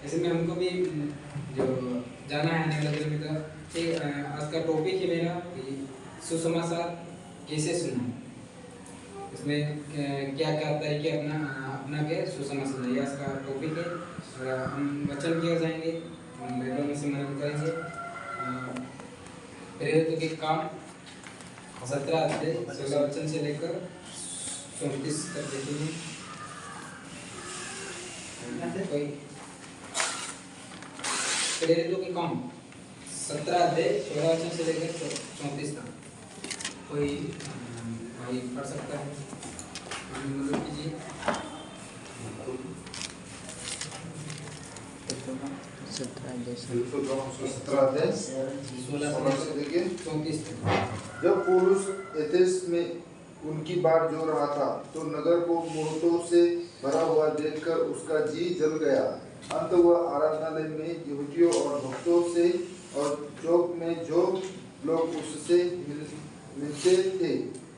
ऐसे में हमको भी जो जाना है आने वाले दिन में, तो आज का टॉपिक है मेरा कि सुसमाचार कैसे सुनना। इसमें क्या क्या तरीके अपना के सुसमाचार, यह इसका टॉपिक है। और हम वचन किया जाएंगे, हम बाइबल में से मनन करेंगे। प्रेरित के काम 17 अध्याय 16 वचन से लेकर 34 तक देखेंगे। प्रेरितों के काम 17 अध्याय 16 वचन से लेकर 34 तक। कोई भाई पढ़ सकता है? मदद कीजिए। 17 अध्याय 16 से लेके 34 तक। जब पौलुस एथेंस में उनकी बात जो रहा था, तो नगर को मूर्तों से भरा हुआ देखकर उसका जी जल गया। अंत वह आराधनालय में यहूदियों और भक्तों से और चौक में जो लोग उससे मिलते थे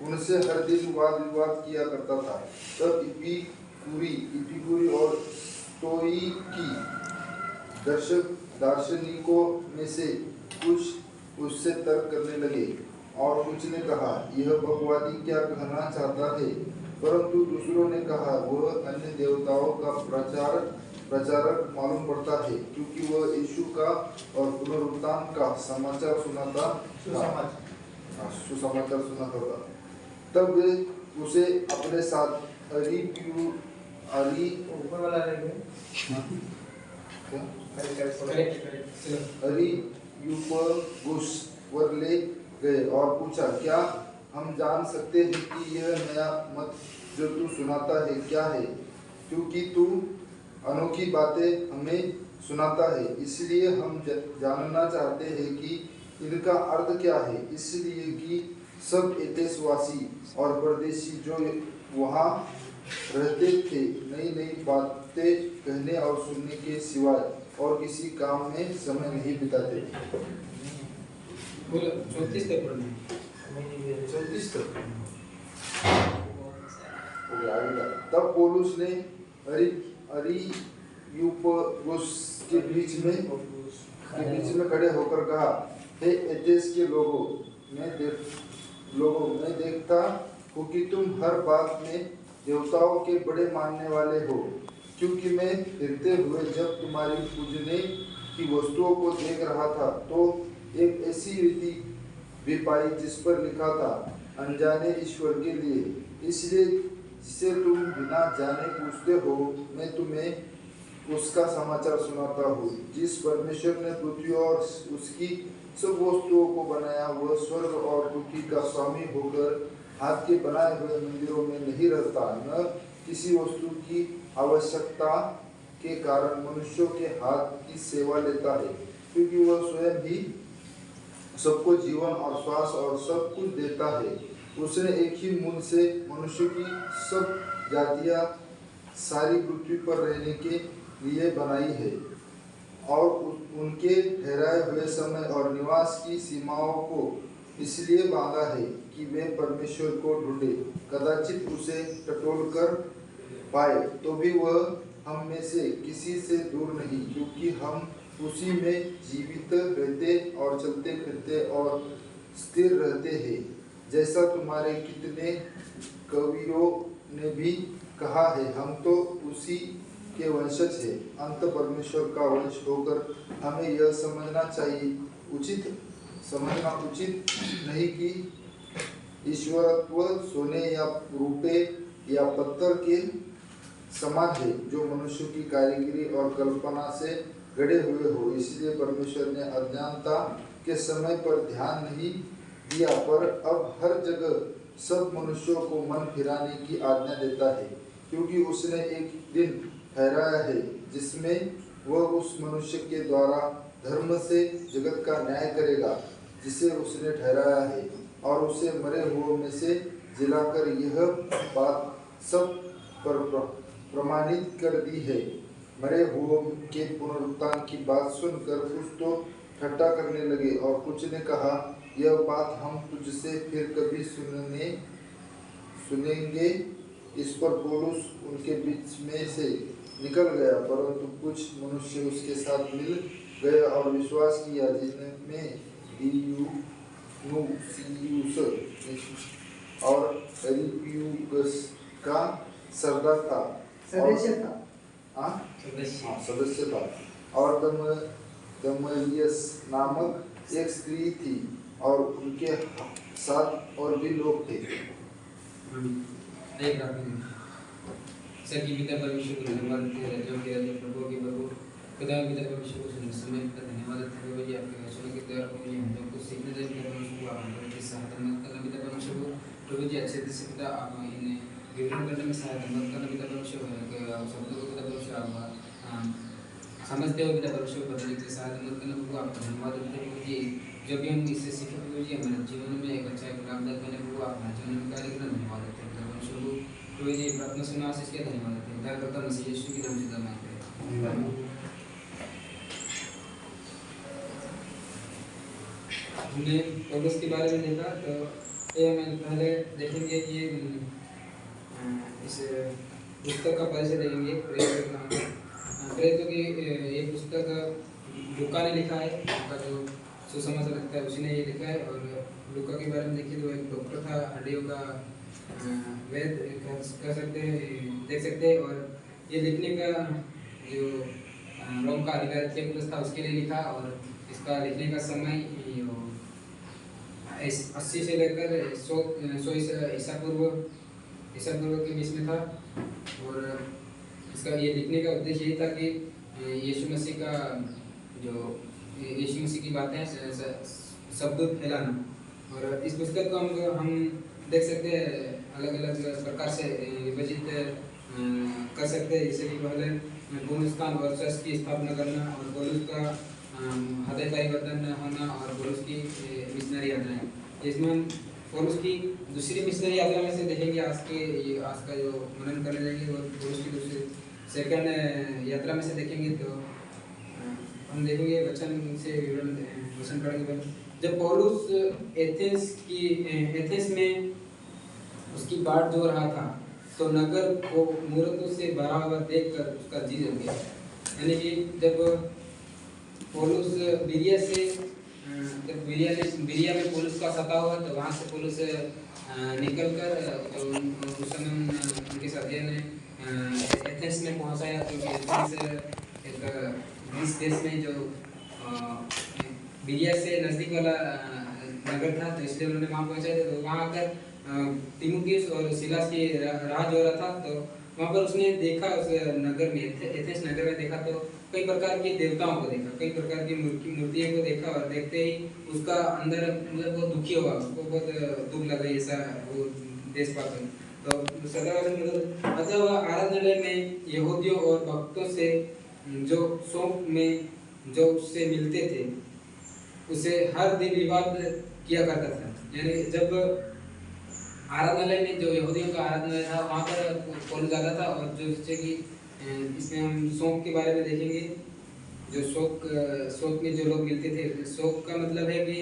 उनसे हर दिन वाद विवाद किया करता था। तब इपिकूरी और स्टोईकी दार्शनिकों में से कुछ उससे तर्क करने लगे, और कुछ ने कहा, यह बकवादी क्या कहना चाहता है। परंतु दूसरों ने कहा, वह अन्य देवताओं का प्रचारक मालूम पड़ता है, क्योंकि वह यीशु का और पुनरुत्थान का समाचार सुनाता था। तब वे उसे अपने साथ अरियुपगुस वर ले गए और पूछा, क्या हम जान सकते हैं कि यह नया मत जो तू सुनाता है क्या है? क्योंकि तू अनोखी बातें हमें सुनाता है, इसलिए हम जानना चाहते हैं कि इनका अर्थ क्या है। इसलिए कि सब एथेंसवासी और परदेशी जो वहाँ रहते थे नई नई बातें कहने और सुनने के सिवाय और किसी काम में समय नहीं बिताते थे। बोलो 34 तक पढ़ना। 34 तक हो गया। तब पौलुस ने अरियुपगुस के बीच में खड़े होकर कहा, हे एथेंस के लोगों, मैं देखता हूँ कि तुम हर बात में देवताओं के बड़े मानने वाले हो। क्योंकि मैं फिरते हुए जब तुम्हारी पूजने की वस्तुओं को देख रहा था, तो एक ऐसी रीति भी पाई जिस पर लिखा था, अनजाने ईश्वर के लिए। इसलिए जिसे तुम बिना जाने पूछते हो, मैं तुम्हें उसका समाचार सुनाता हूँ। जिस परमेश्वर ने पृथ्वी और उसकी सब वस्तुओं को बनाया, वह स्वर्ग और पृथ्वी का स्वामी होकर हाथ के बनाए हुए मंदिरों में नहीं रहता, न किसी वस्तु की आवश्यकता के कारण मनुष्यों के हाथ की सेवा लेता है, क्योंकि वह स्वयं ही सबको जीवन और श्वास और सब कुछ देता है। उसने एक ही मूल से मनुष्य की सब जातियां सारी पृथ्वी पर रहने के लिए बनाई है, और उनके ठहराए हुए समय और निवास की सीमाओं को इसलिए बांधा है कि वे परमेश्वर को ढूंढे, कदाचित उसे टटोल कर पाए। तो भी वह हम में से किसी से दूर नहीं, क्योंकि हम उसी में जीवित रहते और चलते फिरते और स्थिर रहते हैं। जैसा तुम्हारे कितने कवियों ने भी कहा है, हम तो उसी के वंशज है। अंत परमेश्वर का वंश होकर हमें यह समझना उचित नहीं कि ईश्वरत्व सोने या रुपये या पत्थर के समान है, जो मनुष्य की कारीगरी और कल्पना से गढ़े हुए हो। इसलिए परमेश्वर ने अज्ञानता के समय पर ध्यान नहीं दिया, पर अब हर जगह सब मनुष्यों को मन फिराने की आज्ञा देता है, क्योंकि उसने एक दिन ठहराया है जिसमें वह उस मनुष्य के द्वारा धर्म से जगत का न्याय करेगा, जिसे उसने ठहराया है, और उसे मरे हुओं में से जिलाकर यह बात सब पर प्रमाणित कर दी है। मरे हुओं के पुनरुत्थान की बात सुनकर कुछ तो ठट्ठा करने लगे, और कुछ ने कहा, यह बात हम तुझसे फिर कभी सुनेंगे। इस पर पौलुस उनके बीच में से निकल गया, परंतु कुछ मनुष्य उसके साथ मिल गए और विश्वास किया, जिनमें दियुनुसियुस और एरिप्यूगस का सरदार था, सदस्य था। सदस्य था, और दमरियस नामक एक स्त्री थी, और उनके साथ और भी लोग थे। एक सकी पिता परमेश्वर को धन्यवाद देते हैं, राज्यों के राजा प्रभु के प्रभु खुदा पिता परमेश्वर को सुनने समय का धन्यवाद देते हैं। भैया आपके वचनों के द्वारा प्रभु जी हम लोग को सीखने दें, पिता परमेश्वर को आप की सहायता मत करना पिता परमेश्वर को। प्रभु जी अच्छे से पिता आप इन्हें विवरण करने में सहायता मत करना पिता परमेश्वर, शब्दों को पिता परमेश्वर आप समझते हो पिता परमेश्वर, बताने के लिए सहायता मत करना प्रभु। आपका धन्यवाद देते हैं प्रभु जी, जो भी हम इससे सीखे प्रभु जी हमारे जीवन में एक अच्छा एक लाभदायक बने प्रभु। आप हमारे जीवन में कार्य करना धन्यवाद देते हैं पिता परमेश्वर को। प्रभु जी प्रार्थना सुना आशीष के धन्यवाद देते हैं, उद्धारकर्ता मसीह यीशु के नाम से दुआ मांगते हैं। हमने पौलुस के बारे में देखा, तो ये हम पहले देखेंगे कि इस पुस्तक का परिचय देखेंगे। प्रेरितों की ये पुस्तक लूका ने लिखा है, लूका जो सुसमाचार लिखता है उसी ने ये लिखा है। और लूका के बारे में देखिए तो एक डॉक्टर था, हड्डियों का वैद्य कह सकते हैं, देख सकते हैं। और ये लिखने का जो रोम का अधिकारी थियोफिलस था उसके लिए लिखा, और इसका लिखने का समय 80 से लेकर 100 ईसा पूर्व के बीच में था। और इसका ये लिखने का उद्देश्य ये था कि यीशु मसीह का जो यीशु मसीह की बातें शब्द फैलाना। और इस पुस्तक को हम देख सकते हैं अलग अलग प्रकार से विभाजित कर सकते हैं। जैसे कि पहले पूर्ण स्थान और चर्च की स्थापना करना, और पौलुस का हृदय परिवर्तन होना, और पौलुस की मिशनरी यात्राएं। इसमें हम पौलुस की दूसरी मिशनरी यात्रा में से देखेंगे, आज का जो मनन करने जाएंगे और पौलुस की दूसरी सेकंड यात्रा में से देखेंगे। तो हम देखेंगे वचन से विवरण वचन पढ़ेंगे। जब पौलुस एथेंस में उसकी बाट जो रहा था, तो नगर को मूर्तों से भरा हुआ देखकर उसका जी जल गया। यानी कि जब पौलुस बिरिया में पौलुस का सता हुआ, तो वहाँ से पौलुस निकल कर उस समय उनके साथियों ने एथेंस में पहुँचाया, क्योंकि एथेंस एक ग्रीस देश में जो बिरिया से नज़दीक वाला नगर था, तो इसलिए उन्होंने वहाँ पहुँचाया। तो वहाँ आकर तिमुथियुस और सिलास की राह जो रहा था, तो वहाँ पर उसने देखा, उस नगर में एथेंस नगर में देखा तो कई प्रकार के देवताओं को देखा, कई प्रकार की मूर्तियों को देखा। और देखते ही उसका अंदर मतलब बहुत दुखी हुआ, उसको बहुत दुख लगा ऐसा वो देश पाकर। तो मतलब आराधनालय में यहूदियों और भक्तों से जो शौक में जो उससे मिलते थे, उसे हर दिन विवाद किया करता था। यानी जब आराधनालय में जो यहूदियों का आराधनालय था, वहाँ पर पौलुस जाता था। और जो जैसे कि इसमें हम शौक के बारे में देखेंगे, जो शौक में जो लोग मिलते थे। शौक का मतलब है कि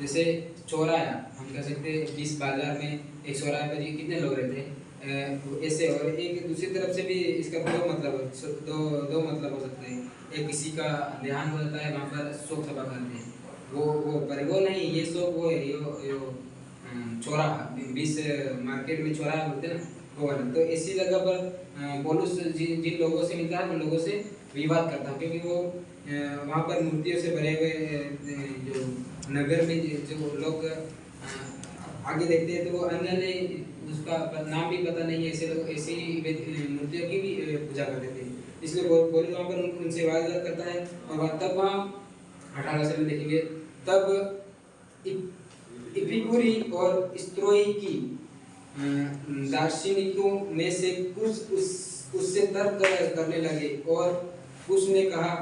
जैसे चौराहा, हम कह सकते हैं 20 बाजार में एक चौराहे पर कितने लोग रहते हैं ऐसे। और एक दूसरी तरफ से भी इसका दो मतलब हो सकते हैं। एक किसी का ध्यान हो जाता है, वहाँ पर शोक सभा करते हैं, वो पर वो नहीं, ये शोक वो है यो चौराहा 20 मार्केट में चौराहा होते हैं ना, वो वाला। तो इसी जगह पर पौलुस जिन लोगों से मिलता है उन लोगों से विवाद करता है, क्योंकि वो वहाँ पर मूर्तियों से भरे हुए जो नगर में जो लोग आगे देखते हैं, तो वो अन्य ने उसका नाम भी पता नहीं है, ऐसे लोग ऐसी मूर्तियों की भी पूजा करते थे। इसलिए पौलुस वहाँ पर उनसे विवाद करता है। और तब वहाँ 18 से में देखेंगे, तब इपिकुरी और स्त्रोई की दार्शनिकों में से कुछ उससे तर्क करने लगे, और कुछ ने कहा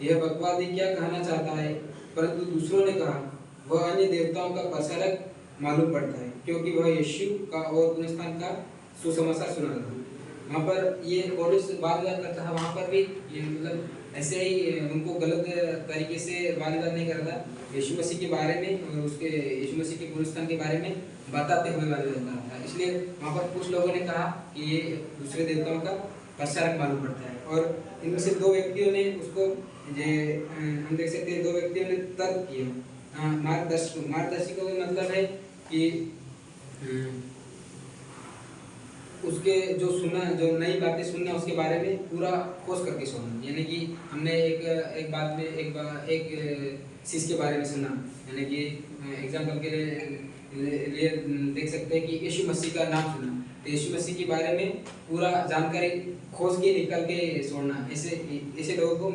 यह बकवादी क्या कहना चाहता है, परंतु दूसरों ने कहा वह अन्य देवताओं का प्रचारक मालूम पड़ता है, क्योंकि वह यीशु का और पुनरुत्थान का सुसमाचार सुना था। वहाँ पर ये पौलुस वाद करता था, वहाँ पर भी ये मतलब ऐसे ही उनको गलत तरीके से वाद नहीं करता, यीशु मसीह के बारे में और उसके यीशु मसीह के पुनरुत्थान के बारे में बताते हुए वाद करता था। इसलिए वहाँ पर कुछ लोगों ने कहा कि ये दूसरे देवताओं का प्रसारक मालूम पड़ता है। और इनमें से दो व्यक्तियों ने उसको हम देख सकते हैं, दो व्यक्तियों ने तर्क किया। मार्गदर्शिका का मतलब है कि उसके जो नई बातें सुनना, उसके बारे में पूरा खोज करके सुनना। यानी कि हमने एक चीज़ के बारे में सुना, यानी कि एग्जाम्पल के लिए देख सकते हैं कि यीशु मसीह का नाम सुना, तो यीशु मसीह के बारे में पूरा जानकारी खोज के निकल के छोड़ना, ऐसे लोगों को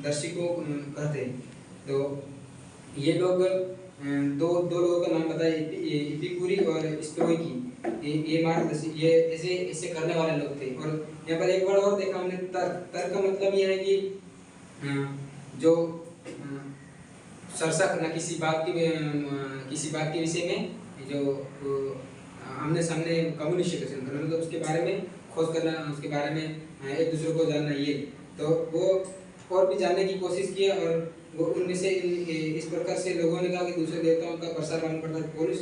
दर्शिकों कहते हैं। तो ये लोग दो लोगों का नाम बताया, इपिकूरी और स्टोइकी। ये मार्गदर्शी, ये ऐसे करने वाले लोग थे। और यहाँ पर एक वर्ड और देखा हमने, तर्क का मतलब ये है कि जो सरसक न किसी बात के विषय में जो आमने सामने कम्युनिकेशन करना, मतलब उसके बारे में खोज करना, उसके बारे में एक दूसरे को जानना। ये तो वो और भी जानने की कोशिश की, और वो उनमें से इस प्रकार से लोगों ने कहा कि दूसरे देवताओं का प्रसार मालूम पड़ता है। पौलुस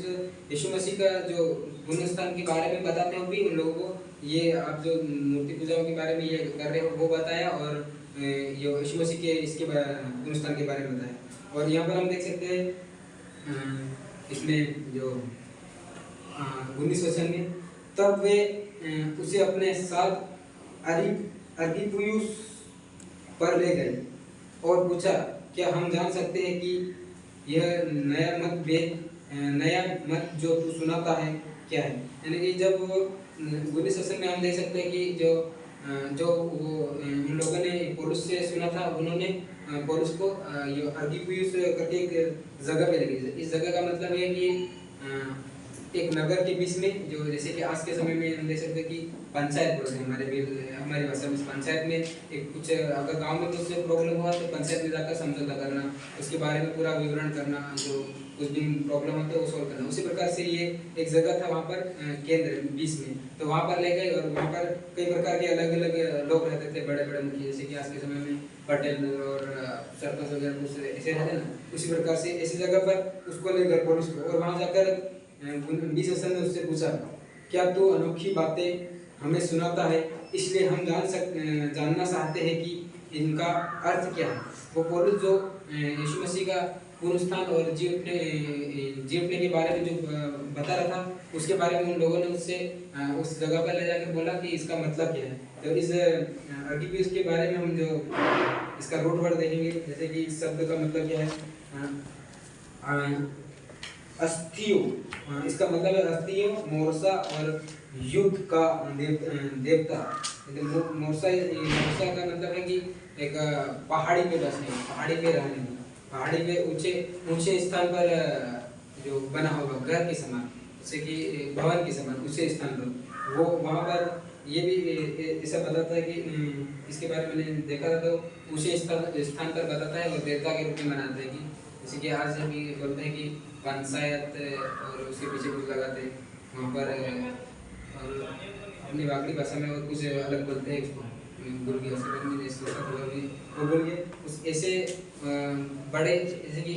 यीशु मसीह का जो पुण्यस्थान के बारे में बताते हुए भी उन लोगों को ये आप जो मूर्ति पूजाओं के बारे में ये कर रहे हो वो बताया, और ये यीशु मसीह के इसके पुण्यस्थान के बारे में बताया। और यहाँ पर हम देख सकते हैं इसमें जो 19 वचन में, तब वे उसे अपने साथ अर्गिपुयुस पर ले गए और पूछा, क्या हम जान सकते हैं कि यह नया मत जो तू सुनाता है क्या है? यानी कि जब वो 19 वचन में हम देख सकते हैं कि जो उन लोगों ने पौलुस से सुना था, उन्होंने पौलुस को अर्गिपुयुस करके एक जगह पे ले गए। इस जगह का मतलब है कि एक नगर के बीच में, जो जैसे कि आज के समय में हम देख सकते हैं कि पंचायत बोलते हैं हमारी भाषा में। पंचायत में एक कुछ अगर गांव में कुछ प्रॉब्लम हुआ तो पंचायत में जाकर समझौता करना, उसके बारे में पूरा विवरण करना, जो कुछ भी प्रॉब्लम होता है वो सॉल्व करना। उसी प्रकार से ये एक जगह था वहाँ पर केंद्र बीच में, तो वहाँ पर ले गए। और वहाँ पर कई प्रकार के अलग अलग लोग रहते थे, बड़े बड़े मुखिया, जैसे कि आज के समय में पटेल और सरपंच वगैरह कुछ ऐसे रहते ना, उसी प्रकार से ऐसी जगह पर उसको ले गए पौलुस को। और वहाँ जाकर 20 वचन में उससे पूछा, क्या तू अनोखी बातें हमें सुनाता है, इसलिए हम जानना चाहते हैं कि इनका अर्थ क्या है। वो पौलुस जो यीशु मसीह का पुनरुत्थान और जी उठने के बारे में जो बता रहा था, उसके बारे में उन लोगों ने उससे उस जगह पर ले जाकर बोला कि इसका मतलब क्या है। तो इस अर्गिपुयुस के बारे में हम जो इसका रूट वर्ड देखेंगे, जैसे कि इस शब्द का मतलब क्या है, अस्थियो, इसका मतलब है अस्थियो, मोर्सा और युद्ध का देवता। मोर्सा का मतलब है कि एक पहाड़ी पे बसने, पहाड़ी पे रहने, पहाड़ी पे ऊंचे स्थान पर जो बना होगा घर के समान, जैसे कि भवन के समान ऊंचे स्थान पर, वो वहाँ पर ये भी ऐसा बताता है कि इसके बारे में मैंने देखा था, तो ऊंचे स्थान पर बताता है और देवता के रूप में मनाते हैं। कि जैसे कि आज हम बोलते हैं कि पंचायत और उसके पीछे कुछ लगाते हैं वहाँ पर, और अपनी बागड़ी भाषा में और कुछ अलग बोलते हैं उसको, बोल गया वो बोल गए उस ऐसे बड़े, जैसे कि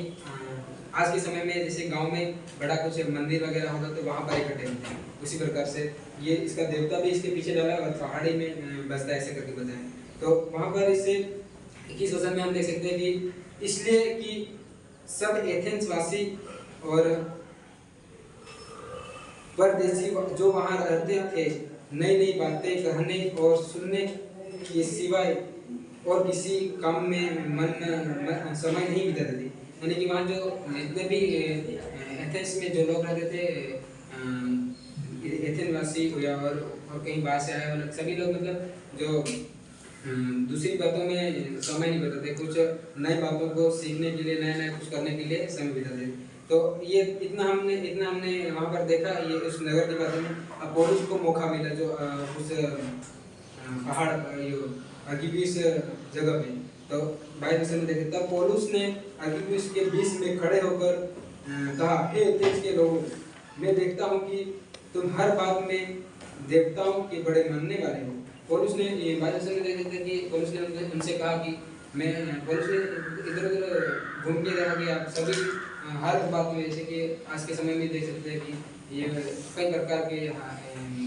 आज के समय में जैसे गांव में बड़ा कुछ मंदिर वगैरह होगा तो वहाँ पर इकट्ठे होते हैं, उसी प्रकार से ये इसका देवता भी इसके पीछे डाला और पहाड़ी में बसता है, ऐसे करके बताएं। तो वहाँ पर इससे 21 वचन में हम देख सकते हैं कि इसलिए कि सब एथेंस वासी और परदेशी जो वहाँ रहते थे नई नई बातें कहने और सुनने के सिवाय और किसी काम में समय नहीं बिताते थे। यानी कि वहाँ जो जितने भी एथेंस में जो लोग रहते थे, एथेंस वासी या और कहीं बाहर से आए वाले सभी लोग, मतलब जो दूसरी बातों में समय नहीं बिताते, कुछ नई बातों को सीखने के लिए, नया नया कुछ करने के लिए समय बिताते। तो ये इतना हमने वहाँ पर देखा, ये उस नगर के बारे में। अब पौलुस को मौका मिला जो उस पहाड़ अर्गिपुयुस जगह पे, तो 22 वचन में देखे, तब पौलुस ने अर्गिपुयुस के बीच में खड़े होकर कहा, हे एथेंस के लोगों, मैं देखता हूँ कि तुम हर बात में देवताओं के बड़े मानने वाले हो। पौलुस ने 22 वचन में देखे थे कि पौलुस ने उनसे कहा कि पौलुस ने इधर उधर घूम के देखा कि आप सभी हर बात में, जैसे कि आज के समय में देख सकते हैं कि ये कई प्रकार के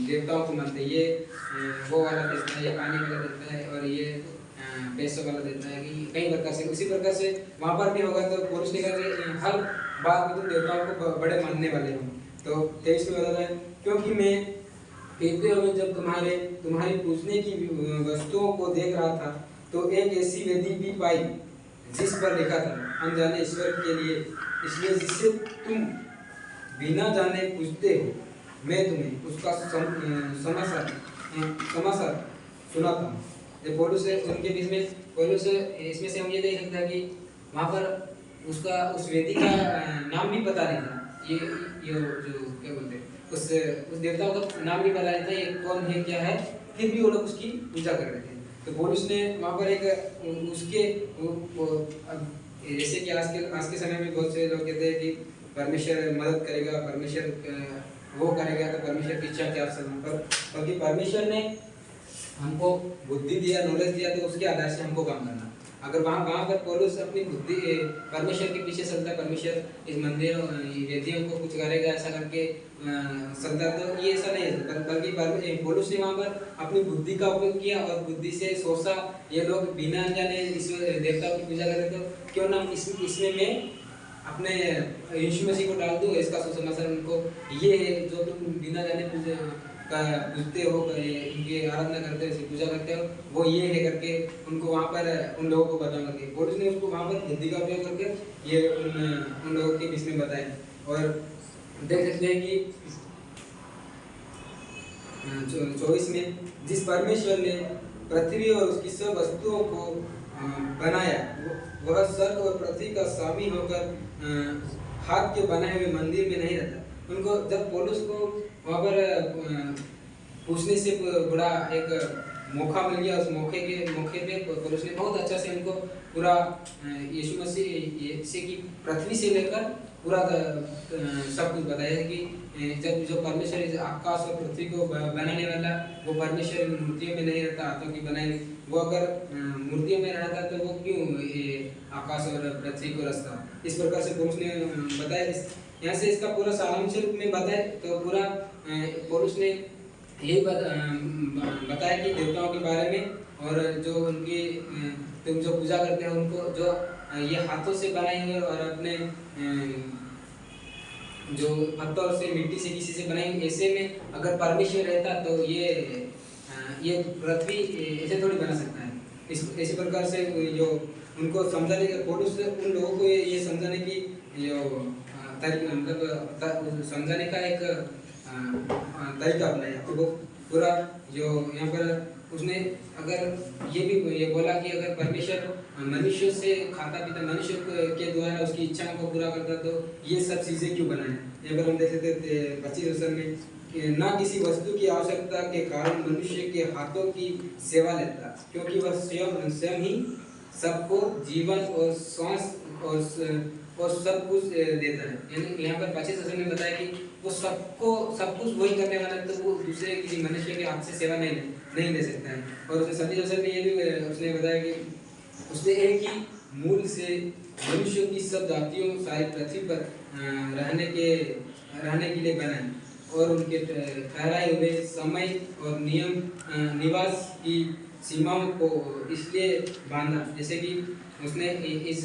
देवताओं को मानते हैं, ये वो वाला देता है, ये पानी वाला देता है और ये पैसों वाला देता है, कि कई प्रकार से उसी प्रकार से वहाँ पर भी होगा। तो पौलुस ने कहा कि हर बात में तुम देवताओं को बड़े मानने वाले हो। तो 23 में बताता है, क्योंकि मैं फिरते हुए जब तुम्हारी पूजने की वस्तुओं को देख रहा था तो एक ऐसी वेदी भी पाई जिस पर लिखा था अनजाने ईश्वर के लिए, इसलिए जिससे तुम बिना जाने पूजते हो, मैं तुम्हें उसका समाचार सुनाता हूँ। ये पौलुस है उनके बीच में। पौलुस इसमें से हम ये देख सकते हैं कि वहाँ पर उसका उस वेदी का नाम भी पता नहीं था। ये जो क्या बोलते हैं, उस देवता का नाम भी पता नहीं था, ये कौन है क्या है, फिर भी वो लोग उसकी पूजा कर रहे थे। तो पौलुस ने वहाँ पर एक उसके जैसे कि आज के समय में बहुत से लोग कहते हैं कि परमेश्वर मदद करेगा, परमेश्वर वो करेगा, तो परमेश्वर की इच्छा के अवसर पर, क्योंकि परमेश्वर ने हमको बुद्धि दिया, नॉलेज दिया, तो उसके आधार से हमको काम करना। अगर वहाँ पर पौलुस अपनी बुद्धि परमेश्वर के पीछे चलता, परमेश्वर इस मंदिर वेदियों को कुछ करेगा ऐसा करके चलता, तो ये ऐसा नहीं है। बल्कि पौलुस ने वहाँ पर अपनी बुद्धि का उपयोग किया और बुद्धि से सोचा ये लोग बिना जाने ईश्वर देवता की पूजा करें, तो क्यों ना इसमें मैं अपने यीशु मसीह को डाल दूँ, इसका सुसमाचार उनको ये जो तुम बिना जाने पूजते हो, इनकी आराधना करते हो, पूजा करते हो, वो ये है करके उनको वहाँ पर उन लोगों को बताने लगे। पौलुस ने उसको वहाँ पर बुद्धि का उपयोग करके ये उन लोगों के बीच में बताए। और देख सकते हैं कि 24 में, जिस परमेश्वर ने पृथ्वी और उसकी सब वस्तुओं को बनाया, वह स्वर्ग और पृथ्वी का स्वामी होकर हाथ के बनाए हुए मंदिर में नहीं रहता। उनको जब पौलुस को वहाँ पर पूछने से बड़ा एक मौका मिल गया, उस मौके पे पौलुस ने बहुत अच्छा से उनको पूरा यीशु मसीह से की पृथ्वी से लेकर पूरा सब कुछ बताया कि जब जो परमेश्वर आकाश और पृथ्वी को बनाने वाला, वो परमेश्वर मूर्तियों में नहीं रहता, हाथों की बनाई। वो अगर मूर्तियों में रहता तो वो क्यों आकाश और पृथ्वी को रचता। इस प्रकार से पौलुस ने बताया। यहाँ से इसका पूरा सारांश रूप में बताया। तो पूरा पौलुस ने यही बताया कि देवताओं के बारे में, और जो उनकी तुम जो पूजा करते हो उनको जो ये हाथों से बनाए हुए और अपने जो पत्थर से मिट्टी से किसी से बनाई, ऐसे में अगर परमेश्वर रहता तो ये पृथ्वी ऐसे थोड़ी बना सकता है। इसी प्रकार से जो उनको समझाने का, पौलुस उन लोगों को ये समझाने की जो मतलब समझाने का एक तरीका अपनाया। तो वो पूरा जो यहाँ पर उसने अगर ये बोला कि अगर परमेश्वर मनुष्य से खाता पीता, मनुष्य के द्वारा उसकी इच्छाओं को पूरा करता, तो ये सब चीज़ें क्यों बनाए। यहाँ पर हम देख सकते थे 25 में कि ना किसी वस्तु की आवश्यकता के कारण मनुष्य के हाथों की सेवा लेता, क्योंकि वह स्वयं ही सबको जीवन और श्वास और सब कुछ देता है। यानी यहाँ पर 25 में बताया कि वो सब कुछ वही करने वाला है, तो वो दूसरे किसी मनुष्य के हाथ से सेवा नहीं ले सकता है। और उसने 27 में ये भी उसने बताया कि उसने एक ही मूल से मनुष्यों की सब जातियों सारी पृथ्वी पर रहने के लिए बनाए, और उनके ठहराए हुए समय और निवास की सीमाओं को इसलिए बांधा, जैसे कि उसने इस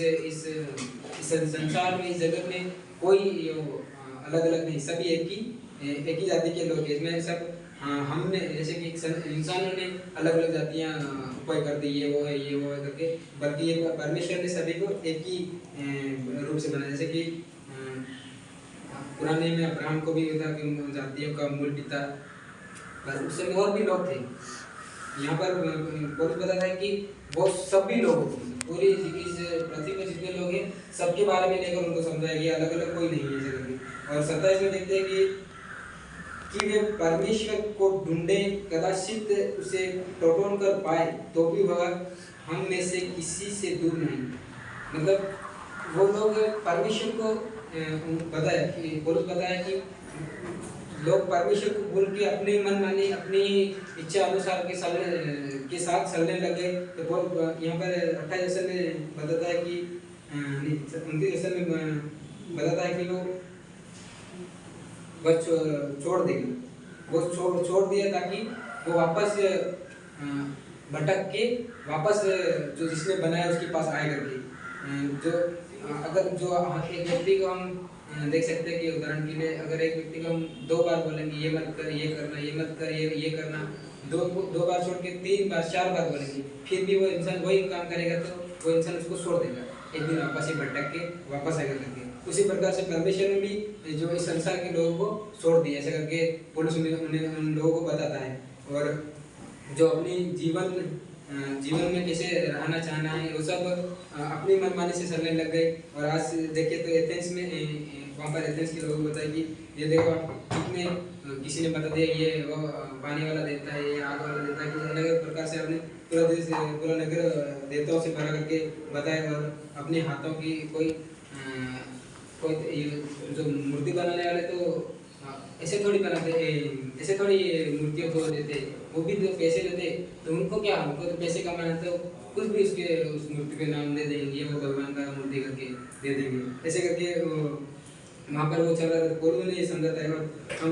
संसार में, इस जगत में कोई अलग अलग नहीं, सभी एक ही जाति के लोग हैं। इसमें सब हमने जैसे कि इंसानों ने अलग अलग जातियाँ उपाय कर दी, ये वो है करके, बल्कि ये परमेश्वर ने सभी को एक ही रूप से बनाया। जैसे कि पुराने में अब्राहम को भी था कि उन जातियों का मूल पिता, पर उस समय और भी लोग थे। यहाँ पर पौलुस बताता है कि वो सभी लोग, पूरी इस पृथ्वी पर जितने लोग हैं सबके बारे में लेकर उनको समझाया गया, अलग अलग कोई नहीं है ऐसे करके। और 27 में देखते हैं कि वे परमेश्वर को ढूंढे, कदाचित उसे टटोल कर पाए, तो भी वह हम में से किसी से दूर नहीं। मतलब वो लोग परमेश्वर को बताया कि पौलुस बताया कि लोग परमेश्वर को भूल के अपने मन मानी, अपनी इच्छा अनुसार के साथ चलने लगे। तो यहाँ पर 28 में बताता है कि 29 में बताता है कि वो बस छोड़ देंगे। वो छोड़ दिया ताकि वो वापस भटक के वापस जो जिसने बनाया उसके पास आए करके। जो अगर जो एक व्यक्ति को हम देख सकते हैं कि उदाहरण के लिए अगर एक व्यक्ति को हम 2 बार बोलेंगे ये मत कर, ये करना, ये मत कर, ये करना, 2 बार छोड़ के 3 बार 4 बार बोलेंगे, फिर भी वो इंसान वही काम करेगा तो वो इंसान उसको छोड़ देगा, एक दिन वापस ही भटक के वापस आएगा करके। उसी प्रकार से परमेश्वर ने भी जो इस संसार के लोगों को छोड़ दिया, ऐसा करके पौलुस उन्हें उन लोगों को बताता है। और जो अपनी जीवन में कैसे रहना चाहना है वो सब अपनी मनमानी से चलने लग गए। और आज देखिए तो एथेंस में वहाँ पर एथेंस के लोगों को बताया कि ये देखो कितने किसी ने बता दिया ये वो पानी वाला देता है, ये आग वाला देता है, कुछ अलग अलग प्रकार से अपने पूरा देश पूरा नगर देवताओं से भरा करके बताए। और अपने हाथों की कोई जो मूर्ति बनाने वाले तो ऐसे थोड़ी बनाते, ऐसे थोड़ी मूर्तियों को देते, वो भी तो पैसे देते, तो उनको क्या, उनको तो पैसे कमाना, तो कुछ भी उसके उस मूर्ति पे नाम दे देंगे, वो भगवान का मूर्ति करके दे देंगे, ऐसे करके वहाँ पर वो चल रहा था। पौलुस ने ये समझाता है। और हम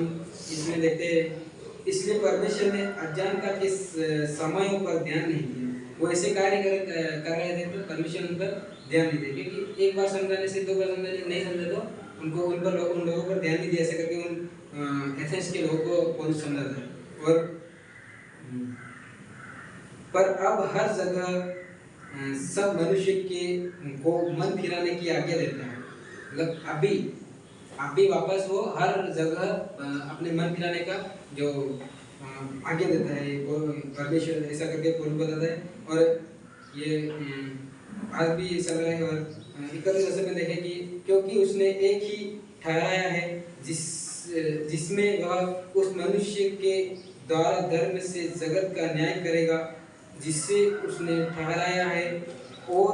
इसमें देखते हैं इसलिए परमेश्वर ने अज्ञानता के समयों पर ध्यान नहीं दिया, वो ऐसे कार्य कर रहे थे तो परमेश्वर उन पर ध्यान नहीं दिया, क्योंकि एक बार समझाने से 2 बार समझाने नहीं समझे तो उनको उन लोगों पर ध्यान नहीं दिया, ऐसे करके उन एथेंस के लोगों को पौलुस समझाता है। और पर अब हर जगह सब मनुष्य के को मन फिराने की आज्ञा देता है, मतलब अभी वापस वो हर जगह अपने मन फिराने का जो आज्ञा देता है परमेश्वर, ऐसा करके पौलुस बताता है। और ये आज भी चल रहा है। और 31 में देखें कि क्योंकि उसने एक ही ठहराया है जिसमें वह उस मनुष्य के द्वारा धर्म से जगत का न्याय करेगा, जिससे उसने ठहराया है और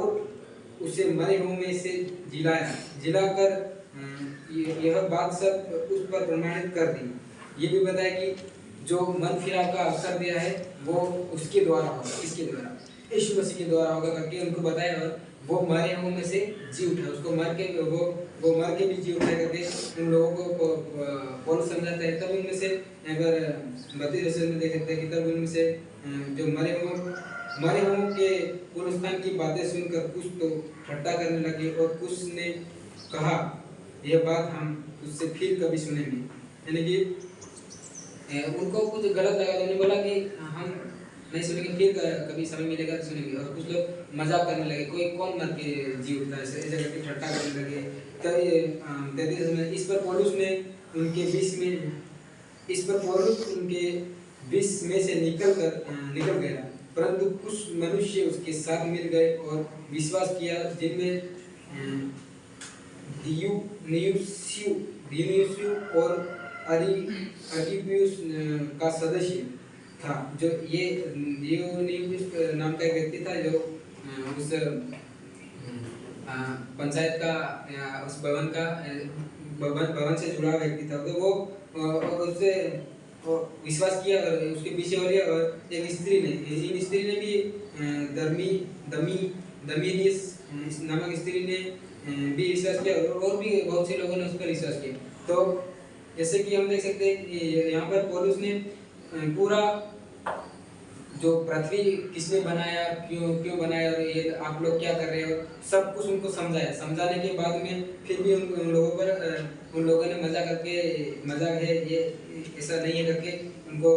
उसे मरे हुए में से जिलाकर यह बात सब उस पर प्रमाणित कर दी। ये भी बताया कि जो मन फिरा का अवसर दिया है वो उसके द्वारा होगा, किसके द्वारा, यीशु मसीह के द्वारा होगा करके उनको बताया। और वो मरे हुए में से जी उठा, उसको मर के वो मर के भी जी उठा करके उन लोगों को पौलुस समझाता है। तब उनमें से अगर 32 में देख सकते हैं कि तब उनमें से जो मरे हुए के पुनरुत्थान की बातें सुनकर कुछ तो ठट्टा करने लगे और कुछ ने कहा यह बात हम उससे फिर कभी सुनेंगे, यानी कि उनको कुछ गलत लगा, उन्होंने बोला कि हम नहीं सुनेंगे, फिर कभी समय मिलेगा तो सुनेंगे। और कुछ लोग मजाक करने लगे, कोई कौन मर के जी उठता है, ऐसे करके ठट्टा करने लगे। तब 33 में इस पर पौलुस उनके बीच में से निकल गया, परंतु कुछ मनुष्य उसके साथ मिल गए और विश्वास किया, जिनमें दियुनुसियु और अर्किप्पियुस का सदस्य था। जो ये दियुनुसियस नाम का एक व्यक्ति था जो उस पंचायत का या उस भवन से जुड़ा व्यक्ति था, तो वो उससे विश्वास किया और उसके पीछे हो लिया। और एक स्त्री ने भी दमीनियस नामक स्त्री ने भी विश्वास किया और भी बहुत से लोगों ने उस पर विश्वास किया। तो जैसे कि हम देख सकते हैं कि यहाँ पर पौलुस ने पूरा जो पृथ्वी किसने बनाया, क्यों बनाया और ये आप लोग क्या कर रहे हो, सब कुछ उनको समझाने के बाद में फिर भी उन लोगों ने मजाक है ये ऐसा नहीं है करके उनको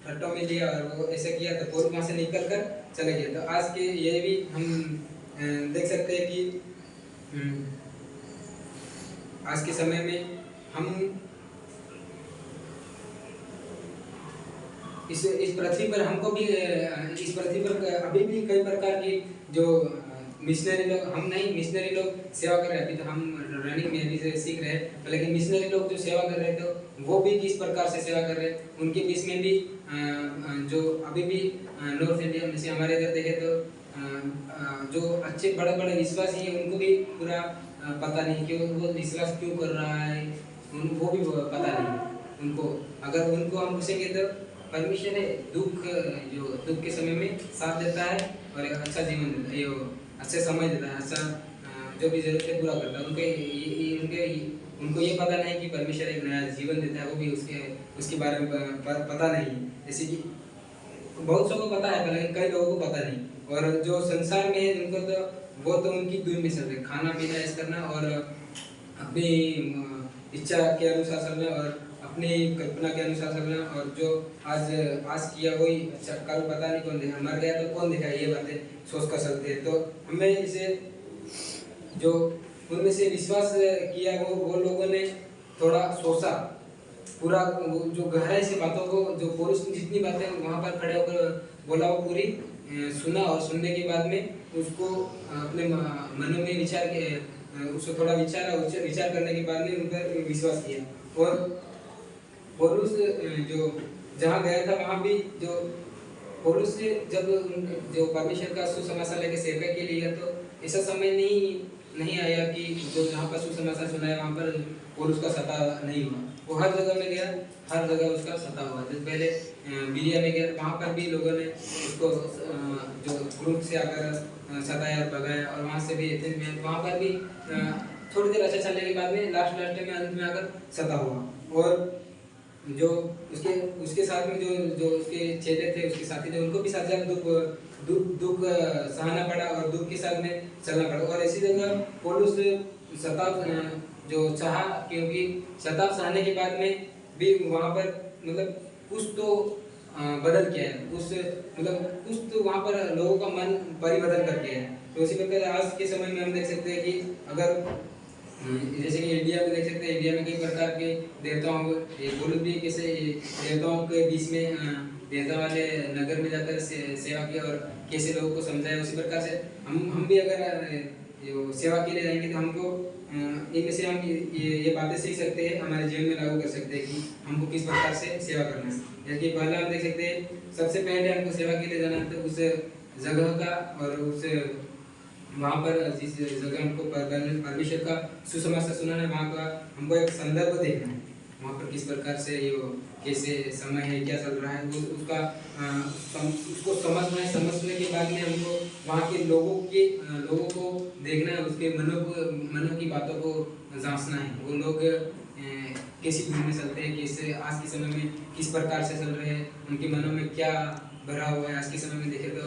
ठट्टों में लिया और वो ऐसा किया, तो पौलुस वहाँ से निकल कर चले गए। तो आज के ये भी हम देख सकते हैं कि आज के समय में हम इस पृथ्वी पर हमको भी इस पृथ्वी पर अभी भी कई प्रकार की जो मिशनरी लोग, हम नहीं मिशनरी लोग सेवा कर रहे हैं, अभी तो हम रनिंग में अभी से सीख रहे हैं, लेकिन मिशनरी लोग जो सेवा कर रहे थे तो वो भी किस प्रकार से सेवा कर रहे हैं। उनके बीच में भी जो अभी भी नॉर्थ इंडिया में से हमारे इधर देखे तो जो अच्छे बड़े बड़े विश्वासी हैं उनको भी पूरा पता नहीं कि वो विश्वास क्यों कर रहा है, वो भी पता नहीं उनको। अगर उनको हम पूछेंगे तो परमेश्वर है दुख के समय में साथ देता है और एक अच्छा जीवन देता है, अच्छा समय देता है, अच्छा जो भी जरूरत है पूरा करता है। उनके उनको ये पता नहीं कि परमेश्वर एक नया जीवन देता है, वो भी उसके बारे में पता नहीं है। जैसे कि बहुत सबको पता है लेकिन कई लोगों को पता नहीं। और जो संसार में है उनको तो वो तो उनकी दुनिया में चल रहे, खाना पीना ऐसा करना और अपनी इच्छा के अनुसार चलना और अपनी कल्पना के अनुसार चलना, और जो आज किया वही अच्छा, कल पता नहीं कौन देखा, मर गया तो कौन देखा, ये बातें सोच कर चलते हैं। तो हमें इसे जो उनमें से विश्वास किया वो लोगों ने थोड़ा सोचा पूरा, जो गहराई से बातों को, जो पुरुष ने जितनी बातें वहाँ पर खड़े होकर बोला वो पूरी सुना, और सुनने के बाद में उसको अपने मनों में उसको थोड़ा विचार करने के बाद में उन पर विश्वास किया। और पौलुस जो जहाँ गया था वहाँ भी जो पौलुस से जब जो परमेश्वर का सुसमाचार लेके सेवक के लिए, तो ऐसा समय नहीं आया कि जो जहाँ पर सुसमाचार सुनाया वहाँ पर पौलुस का सता नहीं हुआ। वो हर जगह में गया, हर जगह उसका सता हुआ। जैसे पहले बिरिया में गया, वहाँ पर भी लोगों ने उसको जो ग्रुप से आकर सताया और भगाया, और वहाँ से भी एथेंस में, वहाँ पर भी थोड़ी देर अच्छा चलने के बाद में लास्ट में अंत में आकर सता हुआ। और जो उसके साथ में जो उसके चेले थे, उसके साथी थे, उनको भी साथ दुख सहना पड़ा और दुख के साथ में चलना पड़ा। और इसी जगह पौलुस सताव जो चाहा, क्योंकि सताव सहने के बाद में भी वहाँ पर मतलब कुछ तो बदल किया है, कुछ तो वहाँ पर लोगों का मन परिवर्तन करके है। तो उसी प्रकार आज के समय में हम देख सकते हैं कि अगर जैसे कि इंडिया में देख सकते हैं, इंडिया में कई प्रकार के देवताओं को पौलुस भी कैसे देवताओं के बीच में देवता वाले नगर में जाकर सेवा किया और कैसे लोगों को समझाया। उसी प्रकार से हम भी अगर जो सेवा के लिए जाएंगे तो हमको इनमें से हम ये बातें सीख सकते हैं, हमारे जीवन में लागू कर सकते हैं कि हमको किस प्रकार से सेवा करना है। जैसे पहला हम देख सकते हैं, सबसे पहले हमको सेवा के लिए जाना है तो उस जगह का और उस वहाँ पर जिस जगह हमको परमेश्वर का सुसमाचार सुनाना है, वहाँ का हमको एक संदर्भ देखना है, वहाँ पर किस प्रकार से ये कैसे समय है, क्या चल रहा है, उसको समझना है। समझने के बाद में हमको वहाँ के लोगों को देखना है, उसके मनों की बातों को जांचना है। वो लोग कैसी धुन में चलते हैं, कैसे आज के समय में किस प्रकार से चल रहे हैं, उनके मनों में क्या भरा हुआ है। आज के समय में देखें तो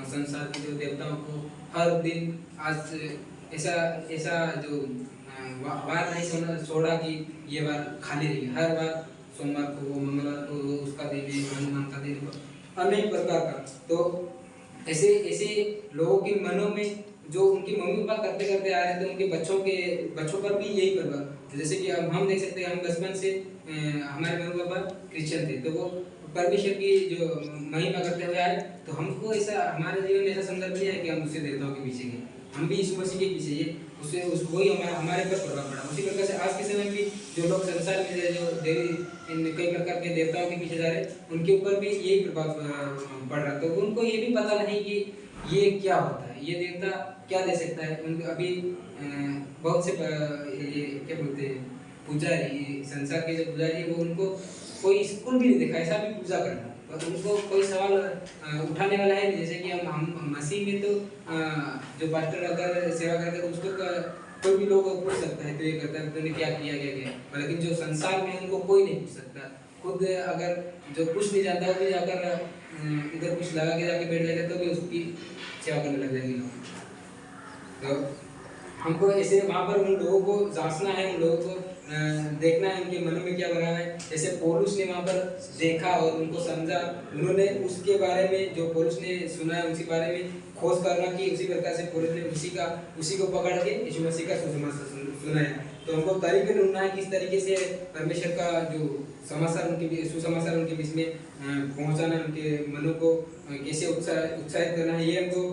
संसार के जो देवताओं को हर दिन आज ऐसा जो बार नहीं छोड़ा कि ये बार खाली रही, हर बार सोमवार को, मंगलवार को उसका दिन है, हनुमान का दिन, अनेक प्रकार का। तो ऐसे लोगों के मनों में जो उनके मम्मी पापा करते करते आ रहे थे, उनके बच्चों पर भी यही प्रभाव। जैसे कि अब हम देख सकते हैं, हम बचपन से हमारे मम्मी पापा क्रिश्चियन थे, तो वो परमेश्वर की जो महिमा करते हुए आए, तो हमको ऐसा हमारे जीवन में ऐसा संदर्भ नहीं है कि हम उससे देवताओं के पीछे गए, हम भी यीशु मसीह के पीछे ये वही हमारे पर प्रभाव पड़ा। उसी प्रकार से आज के समय में भी जो लोग संसार में जो कई प्रकार के देवताओं के पीछे जा रहे हैं, उनके ऊपर भी यही प्रभाव पड़ रहा है। तो उनको ये भी पता नहीं कि ये क्या होता है, ये देवता क्या दे सकता है। उनको अभी बहुत से ये क्या बोलते हैं पुजारी, संसार के जो पुजारी, वो उनको कोई स्कूल भी नहीं देखा ऐसा भी पूजा करना, और उनको कोई सवाल उठाने वाला है नहीं। जैसे कि हम मसीह में तो जो पास्टर अगर सेवा करते हैं उसको कोई भी लोग पूछ सकता है तो ये करता है, तूने क्या किया क्या किया। लेकिन जो संसार में उनको कोई नहीं पूछ सकता। खुद अगर जो कुछ नहीं जानता वो भी जाकर इधर कुछ लगा के जाके बैठ जाएगा तो भी उसकी सेवा करने लग जाएंगे लोग। तो हमको ऐसे वहाँ पर उन लोगों को जांचना है, उन लोगों को देखना है उनके मनों में क्या बना है। जैसे पौलुस ने वहाँ पर देखा और उनको समझा, उन्होंने उसके बारे में जो पौलुस ने सुना है उसी बारे में खोज करना की। उसी प्रकार से पौलुस ने उसी को पकड़ के यीशु मसीह का सुसमाचार सुनाया। तो हमको तरीके ढूंढना है किस तरीके से परमेश्वर का जो समाचार सुसमाचार उनके बीच में पहुँचाना है, उनके मनों को कैसे उत्साहित करना है। ये हमको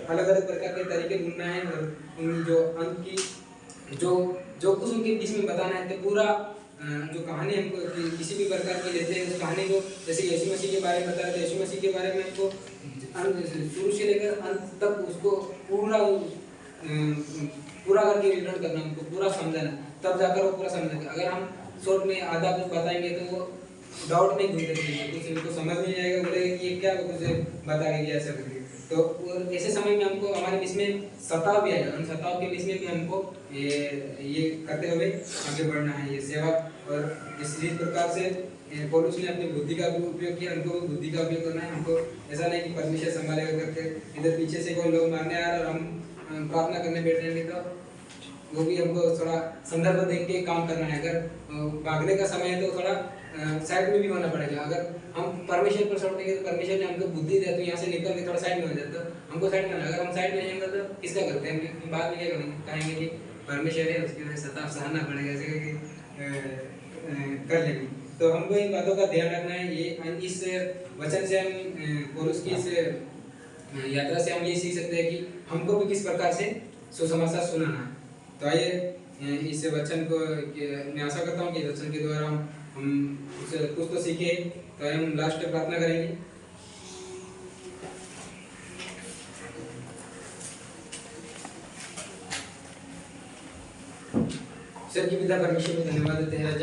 अलग अलग प्रकार के तरीके ढूंढना है और उन जो अंत की जो कुछ उनके बीच में बताना है। तो पूरा जो कहानी हमको किसी भी प्रकार की लेते हैं उस कहानी को, जैसे यीशु मसीह के बारे में बता रहे थे, यीशु मसीह के बारे में हमको शुरू से लेकर अंत तक उसको पूरा करके विवरण करना, हमको पूरा समझाना, तब जाकर वो पूरा समझेंगे। अगर हम शॉर्ट में आधा कुछ बताएंगे तो वो डाउट नहीं ढूंढते, कुछ इनको समझ नहीं आएगा, बोलेगा कि ये क्या कुछ बता के गया ऐसा करके। तो और ऐसे समय में हमको हमारे बीच में सताव भी आएगा, उन सताव के बीच में भी हमको ये करते हुए आगे बढ़ना है, ये सेवा। और इसी प्रकार से पौलुस ने अपनी बुद्धि का भी उपयोग किया, हमको भी बुद्धि का उपयोग करना है। हमको ऐसा नहीं कि परमेश्वर संभालेगा करके इधर पीछे से कोई लोग मारने आ रहे और हम प्रार्थना करने बैठ जाएंगे, तो वो भी हमको थोड़ा संदर्भ देख के काम करना है। अगर भागने का समय है तो थोड़ा साइड में भी होना पड़ेगा। अगर हम परमेश्वर पर छोड़ देंगे तो परमेश्वर ने हमको बुद्धि दिया, तो यहाँ से निकल के थोड़ा साइड में हो जाता है, हमको साइड में। अगर हम साइड में रहेंगे तो किसका करते हैं, हम बाद में क्या करेंगे, कहेंगे कि परमेश्वर है, उसकी वजह से सताव सहना पड़ेगा, ऐसे कि कर लेंगे। तो हमको इन बातों का ध्यान रखना है। ये इस वचन से हम पौलुस की इस यात्रा से हम ये सीख सकते हैं कि हमको भी किस प्रकार से सुसमाचार सुनाना है। तो आइए इस वचन को मैं आशा करता हूँ कि वचन के द्वारा हम कुछ तो सीखे। तो हम लास्ट प्रार्थना करेंगे। सर की पिता परमेश्वर को धन्यवाद देते हैं।